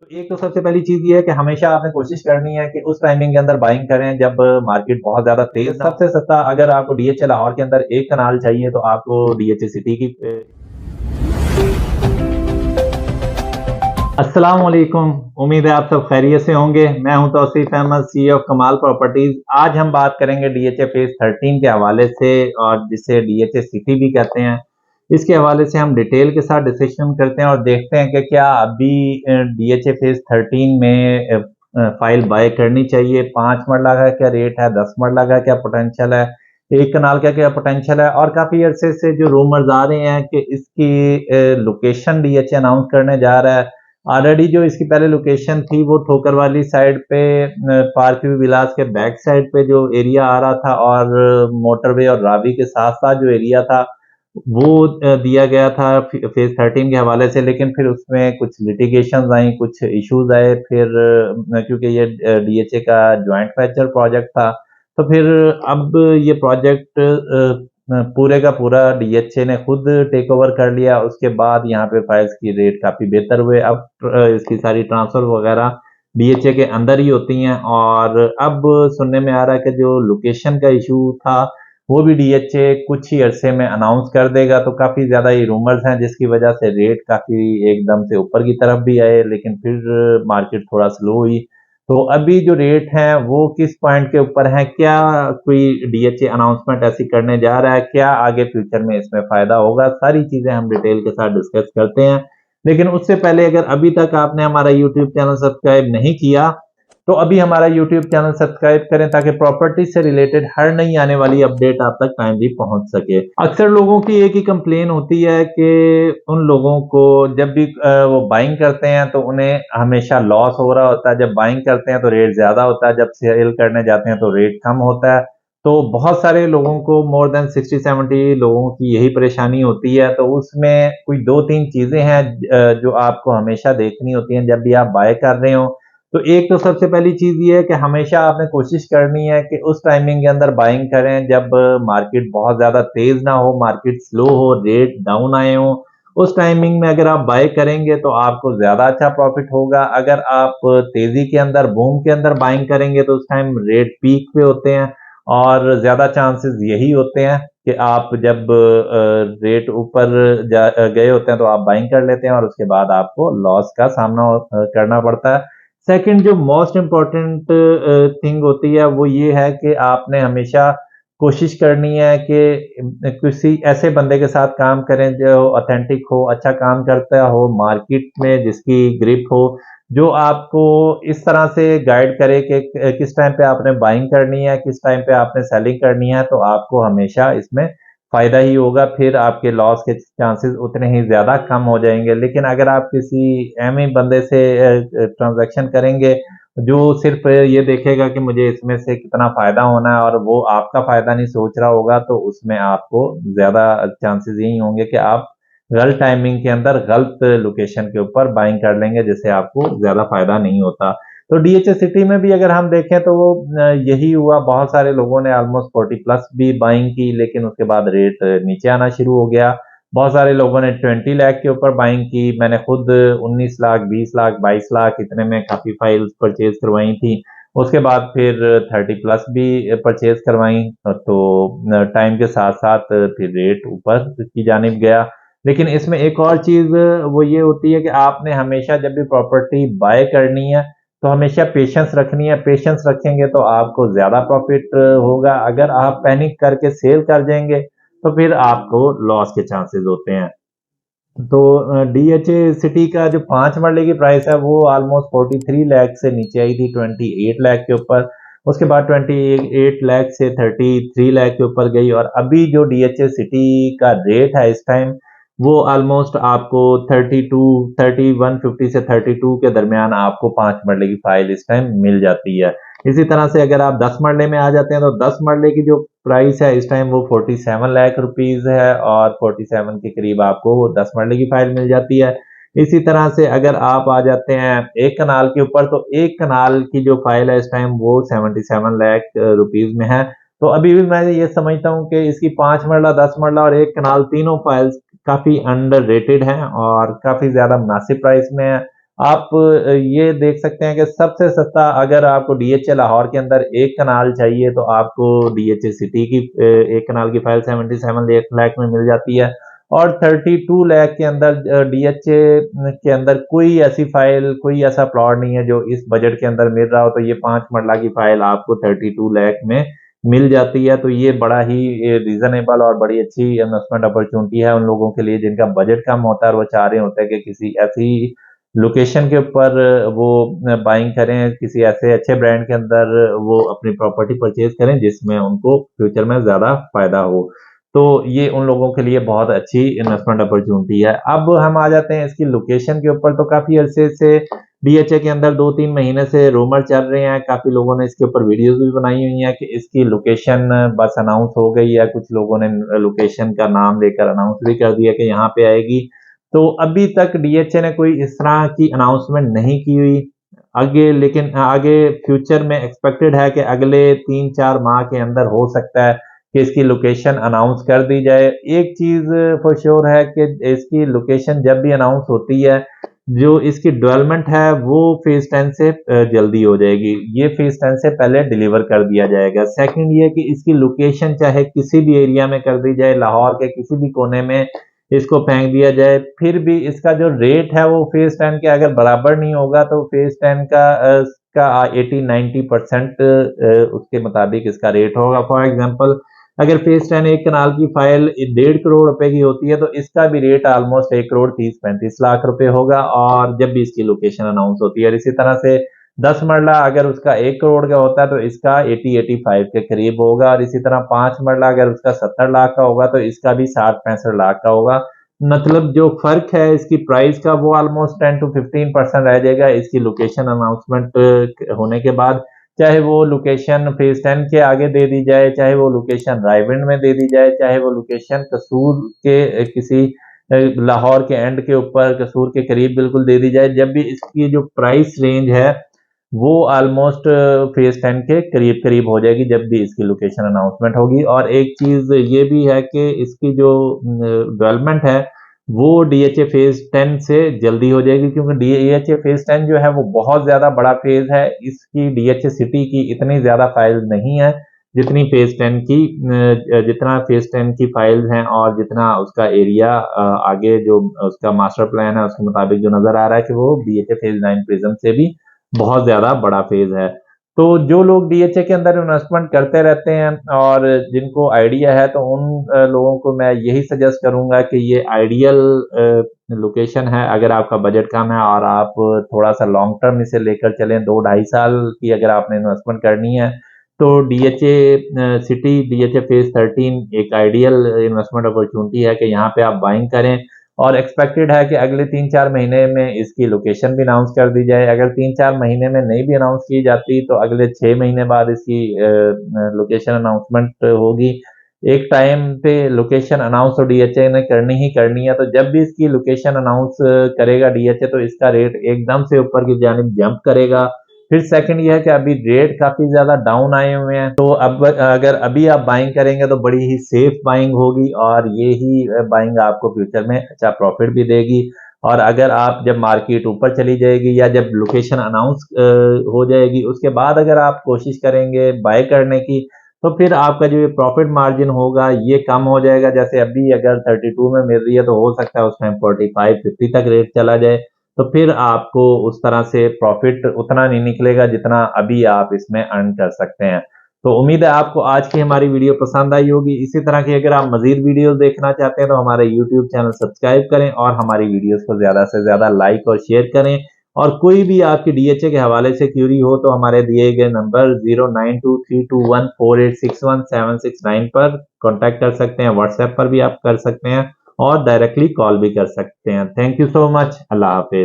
तो एक तो सबसे पहली चीज़ ये है कि हमेशा आपने कोशिश करनी है कि उस टाइमिंग के अंदर बाइंग करें जब मार्केट बहुत ज़्यादा तेज़ ना हो। सबसे सस्ता अगर आपको डीएचए लाहौर के अंदर 1 कनाल चाहिए तो आपको डीएचए सिटी की अस्सलाम वालेकुम। उम्मीद है आप सब खैरियत से होंगे। मैं हूं तौसीफ अहमद, सीईओ ऑफ कमाल प्रॉपर्टीज। आज हम बात करेंगे डीएचए फेज 13 के हवाले से और जिसे डीएचए सिटी भी कहते हैं। इसके हवाले से हम डिटेल के साथ डिस्कशन करते हैं और देखते हैं कि क्या अभी डीएचए फेज 13 में फाइल बाय करनी चाहिए। 5 मरला का क्या रेट है, 10 मरला का क्या पोटेंशियल है, 1 कनाल का क्या पोटेंशियल है। और काफ़ी अरसे से जो रूमर्स आ रहे हैं कि इसकी लोकेशन डीएचए अनाउंस करने जा रहा है। ऑलरेडी जो इसकी पहले लोकेशन थी वो ठोकर वाली साइड पे पार्क व्यू विलास के बैक साइड पे जो एरिया आ रहा था और मोटरवे और रावी के साथ साथ जो एरिया था वो दिया गया था फेज 13 के हवाले से। लेकिन फिर उसमें कुछ लिटिगेशन आई, कुछ इश्यूज आए। फिर क्योंकि ये डीएचए का ज्वाइंट वेंचर प्रोजेक्ट था तो फिर अब ये प्रोजेक्ट पूरे का पूरा डीएचए ने खुद टेक ओवर कर लिया। उसके बाद यहाँ पे फाइल्स की रेट काफ़ी बेहतर हुए। अब इसकी सारी ट्रांसफ़र वगैरह डीएचए के अंदर ही होती हैं। और अब सुनने में आ रहा है कि जो लोकेशन का इशू था वो भी डीएचए कुछ ही अरसे में अनाउंस कर देगा। तो काफ़ी ज़्यादा ये रूमर्स हैं जिसकी वजह से रेट काफ़ी एकदम से ऊपर की तरफ भी आए, लेकिन फिर मार्केट थोड़ा स्लो हुई। तो अभी जो रेट हैं वो किस पॉइंट के ऊपर हैं, क्या कोई डीएचए अनाउंसमेंट ऐसी करने जा रहा है, क्या आगे फ्यूचर में इसमें फ़ायदा होगा, सारी चीज़ें हम डिटेल के साथ डिस्कस करते हैं। लेकिन उससे पहले अगर अभी तक आपने हमारा यूट्यूब चैनल सब्सक्राइब नहीं किया तो अभी हमारा यूट्यूब चैनल सब्सक्राइब करें ताकि प्रॉपर्टी से रिलेटेड हर नई आने वाली अपडेट आप तक टाइमली पहुंच सके। अक्सर लोगों की एक ही कंप्लेन होती है कि उन लोगों को जब भी वो बाइंग करते हैं तो उन्हें हमेशा लॉस हो रहा होता है। जब बाइंग करते हैं तो रेट ज़्यादा होता है, जब सेल करने जाते हैं तो रेट कम होता है। तो बहुत सारे लोगों को मोर देन 60-70 लोगों की यही परेशानी होती है। तो उसमें कोई 2-3 चीज़ें हैं जो आपको हमेशा देखनी होती हैं जब भी आप बाय कर रहे हो। तो एक तो सबसे पहली चीज़ ये है कि हमेशा आपने कोशिश करनी है कि उस टाइमिंग के अंदर बाइंग करें जब मार्केट बहुत ज़्यादा तेज़ ना हो, मार्केट स्लो हो, रेट डाउन आए हों। उस टाइमिंग में अगर आप बाय करेंगे तो आपको ज़्यादा अच्छा प्रॉफ़िट होगा। अगर आप तेज़ी के अंदर, बूम के अंदर बाइंग करेंगे तो उस टाइम रेट पीक पे होते हैं और ज़्यादा चांसेस यही होते हैं कि आप जब रेट ऊपर गए होते हैं तो आप बाइंग कर लेते हैं और उसके बाद आपको लॉस का सामना करना पड़ता है। सेकंड जो मोस्ट इम्पोर्टेंट थिंग होती है वो ये है कि आपने हमेशा कोशिश करनी है कि किसी ऐसे बंदे के साथ काम करें जो ऑथेंटिक हो, अच्छा काम करता हो, मार्केट में जिसकी ग्रिप हो, जो आपको इस तरह से गाइड करे कि किस टाइम पे आपने बाइंग करनी है, किस टाइम पे आपने सेलिंग करनी है। तो आपको हमेशा इसमें फ़ायदा ही होगा, फिर आपके लॉस के चांसेस उतने ही ज़्यादा कम हो जाएँगे। लेकिन अगर आप किसी एमी बंदे से ट्रांज़ैक्शन करेंगे, जो सिर्फ़ ये देखेगा कि मुझे इसमें से कितना फ़ायदा होना है और वो आपका फ़ायदा नहीं सोच रहा होगा, तो उसमें आपको ज़्यादा चांसेस यही होंगे कि आप गलत टाइमिंग के अंदर गलत लोकेशन के ऊपर बाइंग कर लेंगे, जिससे आपको ज़्यादा फ़ायदा नहीं होता। तो डीएचए सिटी में भी अगर हम देखें तो वो यही हुआ। बहुत सारे लोगों ने ऑलमोस्ट 40 प्लस भी बाइंग की, लेकिन उसके बाद रेट नीचे आना शुरू हो गया। बहुत सारे लोगों ने 20 लाख के ऊपर बाइंग की। मैंने खुद 19 लाख, 20 लाख, 22 लाख इतने में काफ़ी फाइल्स परचेज़ करवाई थी। उसके बाद फिर 30 प्लस भी परचेज़ करवाई। तो टाइम के साथ-साथ फिर रेट ऊपर की जानिब गया। लेकिन इसमें एक और चीज़ वो ये होती है कि आपने हमेशा जब भी प्रॉपर्टी बाय करनी है तो हमेशा पेशेंस रखनी है। पेशेंस रखेंगे तो आपको ज़्यादा प्रॉफ़िट होगा। अगर आप पैनिक करके सेल कर देंगे तो फिर आपको लॉस के चांसेस होते हैं। तो डीएचए सिटी का जो 5 मरले की प्राइस है वो ऑलमोस्ट 43 लाख से नीचे आई थी 28 लाख के ऊपर। उसके बाद 28 लाख से 33 लाख के ऊपर गई और अभी जो डीएचए सिटी का रेट है इस टाइम वो ऑलमोस्ट आपको 32 3150 से 32 के दरमियान आपको 5 मरले की फाइल इस टाइम मिल जाती है। इसी तरह से अगर आप 10 मरले में आ जाते हैं तो 10 मरले की जो प्राइस है इस टाइम वो 47 लाख रुपीज़ है और 47 के करीब आपको वो 10 मरले की फाइल मिल जाती है। इसी तरह से अगर आप आ जाते हैं 1 कनाल के ऊपर तो 1 कनाल की जो फाइल है इस टाइम वो 77 लाख रुपीज़ में है। तो अभी भी मैं ये समझता हूँ कि इसकी 5 मरला, 10 मरला और 1 कनाल तीनों फाइल्स काफ़ी अंडररेटेड हैं और काफ़ी ज़्यादा मुनासिब प्राइस में है। आप ये देख सकते हैं कि सबसे सस्ता अगर आपको डीएचए लाहौर के अंदर एक कनाल चाहिए तो आपको डीएचए सिटी की एक कनाल की फाइल 77 लाख में मिल जाती है, और 32 लाख के अंदर डीएचए के अंदर कोई ऐसी फाइल, कोई ऐसा प्लॉट नहीं है जो इस बजट के अंदर मिल रहा हो। तो ये 5 मरला की फाइल आपको 32 लाख में मिल जाती है। तो ये बड़ा ही रीजनेबल और बड़ी अच्छी इन्वेस्टमेंट अपॉर्चुनिटी है उन लोगों के लिए जिनका बजट कम होता है और वो चाह रहे होते हैं कि किसी ऐसी लोकेशन के ऊपर वो बाइंग करें, किसी ऐसे अच्छे ब्रांड के अंदर वो अपनी प्रॉपर्टी परचेज करें जिसमें उनको फ्यूचर में ज्यादा फायदा हो। तो ये उन लोगों के लिए बहुत अच्छी इन्वेस्टमेंट अपॉर्चुनिटी है। अब हम आ जाते हैं इसकी लोकेशन के ऊपर। तो काफी अरसे से डीएचए के अंदर 2-3 महीने से रूमर चल रहे हैं, काफी लोगों ने इसके ऊपर वीडियोस भी बनाई हुई हैं कि इसकी लोकेशन बस अनाउंस हो गई है। कुछ लोगों ने लोकेशन का नाम लेकर अनाउंस भी कर दिया कि यहाँ पे आएगी। तो अभी तक डीएचए ने कोई इस तरह की अनाउंसमेंट नहीं की हुई आगे, लेकिन आगे फ्यूचर में एक्सपेक्टेड है कि अगले 3-4 माह के अंदर हो सकता है कि इसकी लोकेशन अनाउंस कर दी जाए। एक चीज फॉर श्योर है कि इसकी लोकेशन जब भी अनाउंस होती है, जो इसकी डेवलपमेंट है वो फेज 10 से जल्दी हो जाएगी। ये फेज 10 से पहले डिलीवर कर दिया जाएगा। सेकंड ये कि इसकी लोकेशन चाहे किसी भी एरिया में कर दी जाए, लाहौर के किसी भी कोने में इसको फेंक दिया जाए, फिर भी इसका जो रेट है वो फेज 10 के अगर बराबर नहीं होगा तो फेज 10 का 80-90% उसके मुताबिक इसका रेट होगा। फॉर एग्जांपल अगर फेज 10 एक कनाल की फाइल 1.5 करोड़ रुपए की होती है तो इसका भी रेट ऑलमोस्ट 1,30-35 लाख रुपए होगा, और जब भी इसकी लोकेशन अनाउंस होती है। इसी तरह से 10 मरला अगर उसका 1 करोड़ का होता है तो इसका 80-85 के करीब होगा, और इसी तरह 5 मरला अगर उसका 70 लाख का होगा तो इसका भी 60-65 लाख का होगा। मतलब जो फर्क है इसकी प्राइस का वो ऑलमोस्ट 10-15% रह जाएगा इसकी लोकेशन अनाउंसमेंट होने के बाद। चाहे वो लोकेशन फेज 10 के आगे दे दी जाए, चाहे वो लोकेशन रायविंड में दे दी जाए, चाहे वो लोकेशन कसूर के किसी लाहौर के एंड के ऊपर कसूर के करीब बिल्कुल दे दी जाए, जब भी इसकी जो प्राइस रेंज है वो ऑलमोस्ट फेज 10 के करीब करीब हो जाएगी जब भी इसकी लोकेशन अनाउंसमेंट होगी। और एक चीज ये भी है कि इसकी जो डेवलपमेंट है वो डीएचए फेज 10 से जल्दी हो जाएगी, क्योंकि डीएचए फेज 10 जो है वो बहुत ज्यादा बड़ा फेज है। इसकी डीएचए सिटी की इतनी ज्यादा फाइल नहीं है जितनी फेज 10 की, जितना फेज 10 की फाइल्स हैं और जितना उसका एरिया आगे जो उसका मास्टर प्लान है उसके मुताबिक जो नजर आ रहा है कि वो डीएचए फेज 9 प्रिज्म से भी बहुत ज्यादा बड़ा फेज है। तो जो लोग डीएचए के अंदर इन्वेस्टमेंट करते रहते हैं और जिनको आइडिया है तो उन लोगों को मैं यही सजेस्ट करूंगा कि ये आइडियल लोकेशन है अगर आपका बजट कम है और आप थोड़ा सा लॉन्ग टर्म इसे लेकर चलें, 2-2.5 साल की अगर आपने इन्वेस्टमेंट करनी है तो डीएचए सिटी, डीएचए फेज 13 एक आइडियल इन्वेस्टमेंट अपॉर्चुनिटी है कि यहाँ पे आप बाइंग करें। और एक्सपेक्टेड है कि अगले 3-4 महीने में इसकी लोकेशन भी अनाउंस कर दी जाए। अगर 3-4 महीने में नहीं भी अनाउंस की जाती तो अगले 6 महीने बाद इसकी लोकेशन अनाउंसमेंट होगी। एक टाइम पे लोकेशन अनाउंस तो डीएचए ने करनी ही करनी है, तो जब भी इसकी लोकेशन अनाउंस करेगा डीएचए तो इसका रेट एकदम से ऊपर की जानिब जंप करेगा। फिर सेकंड ये है कि अभी रेट काफी ज्यादा डाउन आए हुए हैं, तो अब अगर अभी आप बाइंग करेंगे तो बड़ी ही सेफ बाइंग होगी और ये ही बाइंग आपको फ्यूचर में अच्छा प्रॉफिट भी देगी। और अगर आप जब मार्केट ऊपर चली जाएगी या जब लोकेशन अनाउंस हो जाएगी उसके बाद अगर आप कोशिश करेंगे बाय करने की तो फिर आपका जो ये प्रॉफिट मार्जिन होगा ये कम हो जाएगा। जैसे अभी अगर 32 में मिल रही है तो हो सकता है उस टाइम 45-50 तक रेट चला जाए, तो फिर आपको उस तरह से प्रॉफिट उतना नहीं निकलेगा जितना अभी आप इसमें अर्न कर सकते हैं। तो उम्मीद है आपको आज की हमारी वीडियो पसंद आई होगी। इसी तरह की अगर आप मजीद वीडियोस देखना चाहते हैं तो हमारे यूट्यूब चैनल सब्सक्राइब करें और हमारी वीडियोस को ज्यादा से ज्यादा लाइक और शेयर करें। और कोई भी आपकी डीएचए के हवाले से क्यूरी हो तो हमारे दिए गए नंबर 0923214861-769 पर कांटेक्ट कर सकते हैं। व्हाट्सएप पर भी आप कर सकते हैं और डायरेक्टली कॉल भी कर सकते हैं। Thank you so much. Allah Hafiz.